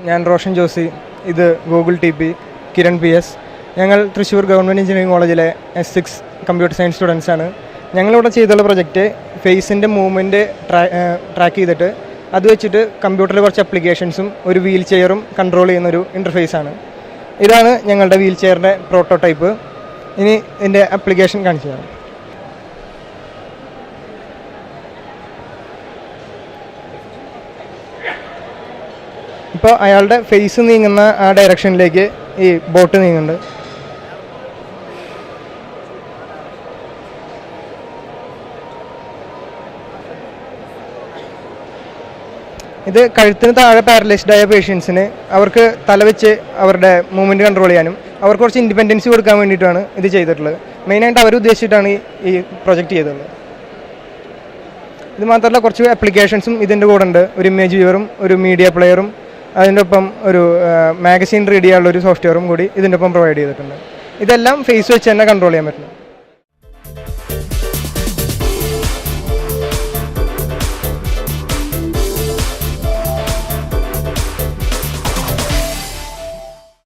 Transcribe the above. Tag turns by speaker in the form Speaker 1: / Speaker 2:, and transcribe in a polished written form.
Speaker 1: ഞാൻ റോഷൻ ജോസി, ഇത് Google TP, Kiran PS. ഞങ്ങൾ തൃശ്ശൂർ ഗവൺമെൻറ് എഞ്ചിനീയറിംഗ് കോളേജിലെ S6 കമ്പ്യൂട്ടർ സയൻസ് സ്റ്റുഡൻസാണ്. ഞങ്ങളിവിടെ ചെയ്തുള്ള പ്രൊജക്റ്റ് ഫേസിൻ്റെ മൂവ്മെൻറ്റ് ട്രാക്ക് ചെയ്തിട്ട് അത് വെച്ചിട്ട് കമ്പ്യൂട്ടറിൽ കുറച്ച് ആപ്ലിക്കേഷൻസും ഒരു വീൽ ചെയറും കൺട്രോൾ ചെയ്യുന്നൊരു ഇൻ്റർഫേസാണ്. ഇതാണ് ഞങ്ങളുടെ വീൽ ചെയറിൻ്റെ പ്രോട്ടോടൈപ്പ്. ഇനി ഇതിൻ്റെ ആപ്ലിക്കേഷൻ കാണിച്ചു തരാം. ഇപ്പോൾ അയാളുടെ ഫേസ് നീങ്ങുന്ന ആ ഡയറക്ഷനിലേക്ക് ഈ ബോട്ട് നീങ്ങുന്നുണ്ട്. ഇത് കഴുത്തിന് താഴെ പാരലൈസ്ഡ് ആയ പേഷ്യൻസിന് അവർക്ക് തലവെച്ച് അവരുടെ മൂവ്മെൻറ്റ് കൺട്രോൾ ചെയ്യാനും അവർക്ക് കുറച്ച് ഇൻഡിപെൻഡൻസി കൊടുക്കാൻ വേണ്ടിയിട്ടാണ് ഇത് ചെയ്തിട്ടുള്ളത്. മെയിനായിട്ട് അവർ ഉദ്ദേശിച്ചിട്ടാണ് ഈ പ്രൊജക്റ്റ് ചെയ്തിട്ടുള്ളത്. ഇത് മാത്രമല്ല കുറച്ച് ആപ്ലിക്കേഷൻസും ഇതിൻ്റെ കൂടെ ഉണ്ട്. ഒരു ഇമേജ് വ്യൂവറും ഒരു മീഡിയ പ്ലെയറും അതിൻ്റെ ഒപ്പം ഒരു മാഗസീൻ റീഡ് ചെയ്യാനുള്ള ഒരു സോഫ്റ്റ്വെയറും കൂടി ഇതിൻ്റെ ഒപ്പം പ്രൊവൈഡ് ചെയ്തിട്ടുണ്ട്. ഇതെല്ലാം ഫേസ് വെച്ച് തന്നെ കൺട്രോൾ ചെയ്യാൻ പറ്റും.